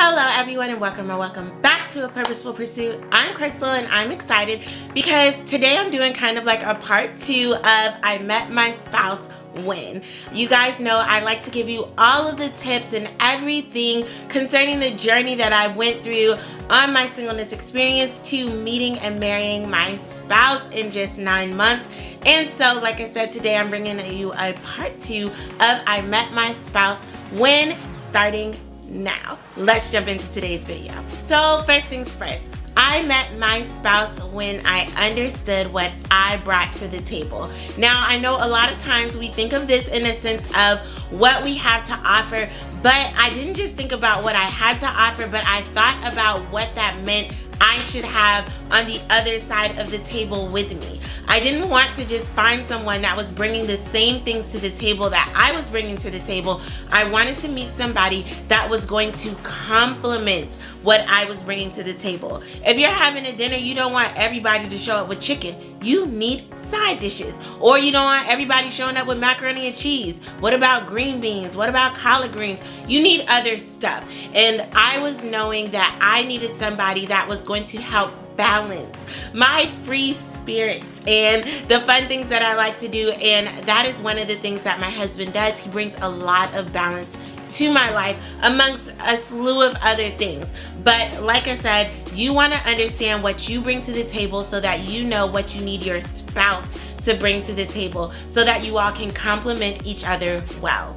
Hello everyone, and welcome back to A Purposeful Pursuit. I'm Crystal and I'm excited because today I'm doing kind of like a part 2 of I Met My Spouse When. You guys know I like to give you all of the tips and everything concerning the journey that I went through on my singleness experience to meeting and marrying my spouse in just 9 months. And so like I said, today I'm bringing you a part 2 of I Met My Spouse When, starting now. Let's jump into today's video. So first things first, I met my spouse when I understood what I brought to the table. Now, I know a lot of times we think of this in a sense of what we have to offer, but I didn't just think about what I had to offer, but I thought about what that meant I should have on the other side of the table with me. I didn't want to just find someone that was bringing the same things to the table that I was bringing to the table. I wanted to meet somebody that was going to complement what I was bringing to the table. If you're having a dinner, you don't want everybody to show up with chicken. You need side dishes. Or you don't want everybody showing up with macaroni and cheese. What about green beans? What about collard greens? You need other stuff. And I was knowing that I needed somebody that was going to help balance my free spirit and the fun things that I like to do. And that is one of the things that my husband does. He brings a lot of balance to my life amongst a slew of other things. But like I said, you want to understand what you bring to the table so that you know what you need your spouse to bring to the table so that you all can complement each other well.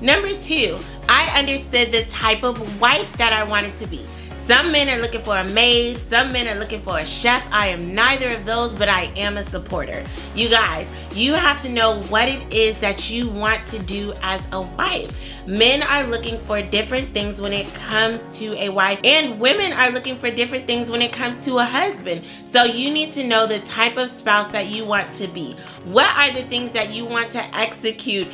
Number 2, I understood the type of wife that I wanted to be. Some men are looking for a maid, some men are looking for a chef. I am neither of those, but I am a supporter. You guys, you have to know what it is that you want to do as a wife. Men are looking for different things when it comes to a wife, and women are looking for different things when it comes to a husband. So you need to know the type of spouse that you want to be. What are the things that you want to execute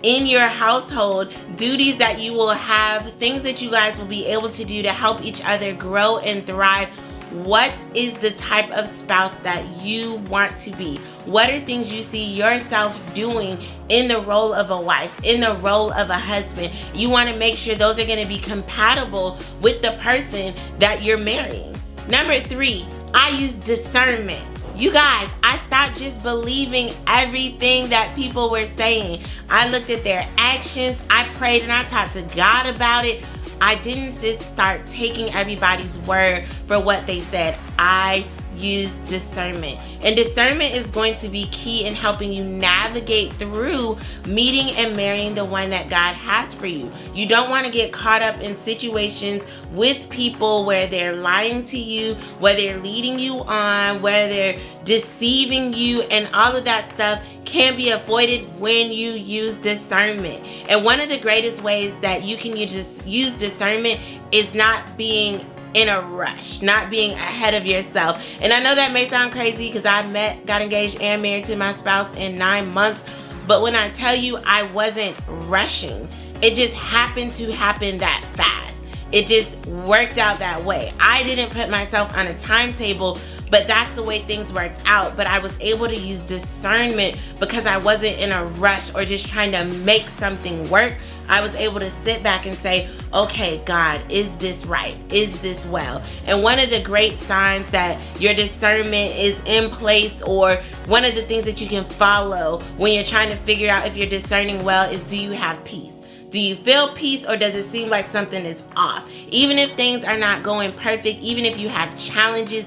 in your household, duties that you will have, things that you guys will be able to do to help each other grow and thrive. What is the type of spouse that you want to be? What are things you see yourself doing in the role of a wife, in the role of a husband? You want to make sure those are going to be compatible with the person that you're marrying. Number 3, I use discernment. You guys, I stopped just believing everything that people were saying. I looked at their actions, I prayed and I talked to God about it. I didn't just start taking everybody's word for what they said. I use discernment. And discernment is going to be key in helping you navigate through meeting and marrying the one that God has for you. You don't want to get caught up in situations with people where they're lying to you, where they're leading you on, where they're deceiving you, and all of that stuff can be avoided when you use discernment. And one of the greatest ways that you can use discernment is not being in a rush, not being ahead of yourself. And I know that may sound crazy because I got engaged and married to my spouse in 9 months, but when I tell you I wasn't rushing, it just happened to happen that fast. It just worked out that way. I didn't put myself on a timetable, but that's the way things worked out. But I was able to use discernment because I wasn't in a rush or just trying to make something work. I was able to sit back and say, okay, God, is this right? Is this well? And one of the great signs that your discernment is in place, or one of the things that you can follow when you're trying to figure out if you're discerning well, is do you have peace? Do you feel peace, or does it seem like something is off? Even if things are not going perfect, even if you have challenges,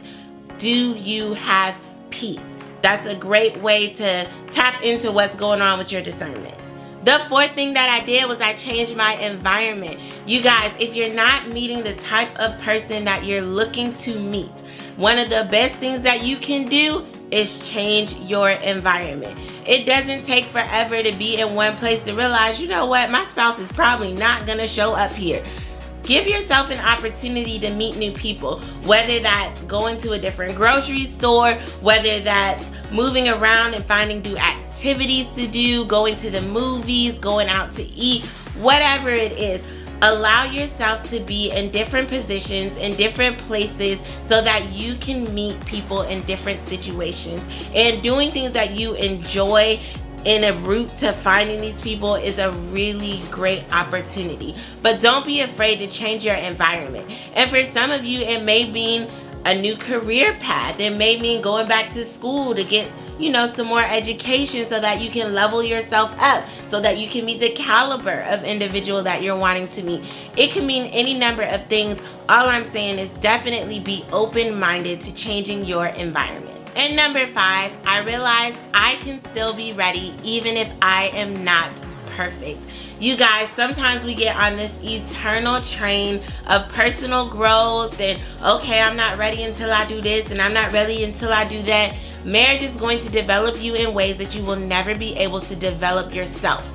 do you have peace? That's a great way to tap into what's going on with your discernment. The 4th thing that I did was I changed my environment. You guys, if you're not meeting the type of person that you're looking to meet, one of the best things that you can do is change your environment. It doesn't take forever to be in one place to realize, you know what, my spouse is probably not gonna show up here. Give yourself an opportunity to meet new people, whether that's going to a different grocery store, whether that's moving around and finding new activities to do, going to the movies, going out to eat, whatever it is. Allow yourself to be in different positions, in different places, so that you can meet people in different situations. And doing things that you enjoy in a route to finding these people is a really great opportunity. But don't be afraid to change your environment. And for some of you, it may mean a new career path. It may mean going back to school to get, you know, some more education so that you can level yourself up, so that you can meet the caliber of individual that you're wanting to meet. It can mean any number of things. All I'm saying is definitely be open-minded to changing your environment. And number 5, I realize I can still be ready even if I am not perfect. You guys, sometimes we get on this eternal train of personal growth and, okay, I'm not ready until I do this and I'm not ready until I do that. Marriage is going to develop you in ways that you will never be able to develop yourself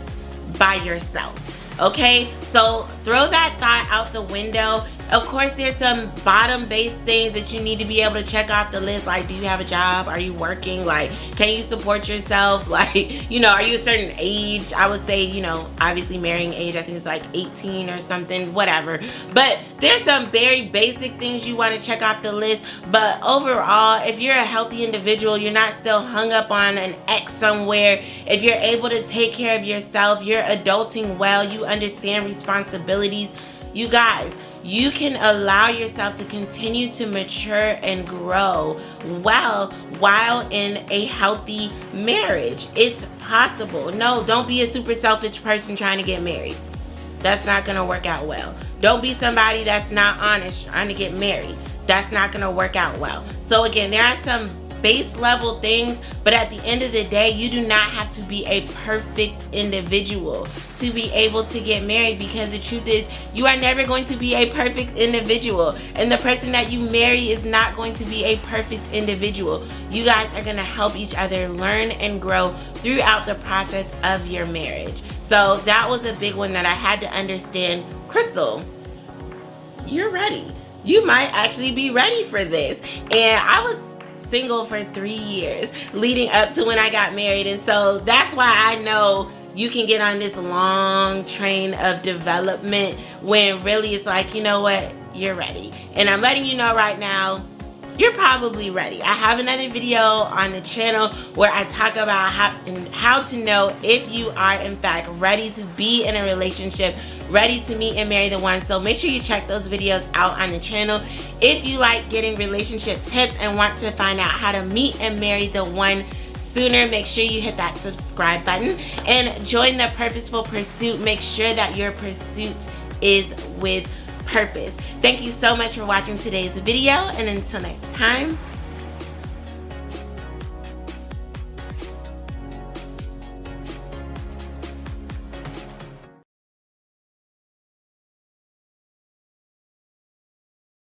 by yourself. Okay, so throw that thought out the window. Of course, there's some bottom-based things that you need to be able to check off the list. Like, do you have a job? Are you working? Like, can you support yourself? Like, you know, are you a certain age? I would say, you know, obviously marrying age, I think it's like 18 or something, whatever. But there's some very basic things you want to check off the list. But overall, if you're a healthy individual, you're not still hung up on an ex somewhere. If you're able to take care of yourself, you're adulting well, you understand responsibilities, you guys, you can allow yourself to continue to mature and grow well while in a healthy marriage. It's possible. No, don't be a super selfish person trying to get married. That's not going to work out well. Don't be somebody that's not honest trying to get married. That's not going to work out well. So again, there are some base level things, but at the end of the day, you do not have to be a perfect individual to be able to get married, because the truth is you are never going to be a perfect individual, and the person that you marry is not going to be a perfect individual. You guys are going to help each other learn and grow throughout the process of your marriage. So that was a big one that I had to understand. Crystal, you're ready. You might actually be ready for this. And I was single for 3 years leading up to when I got married, and so that's why I know you can get on this long train of development when really it's like, you know what, you're ready. And I'm letting you know right now, you're probably ready. I have another video on the channel where I talk about how to know if you are in fact ready to be in a relationship, ready to meet and marry the one. So make sure you check those videos out on the channel. If you like getting relationship tips and want to find out how to meet and marry the one sooner, make sure you hit that subscribe button and join the Purposeful Pursuit. Make sure that your pursuit is with purpose. Thank you so much for watching today's video, and until next time,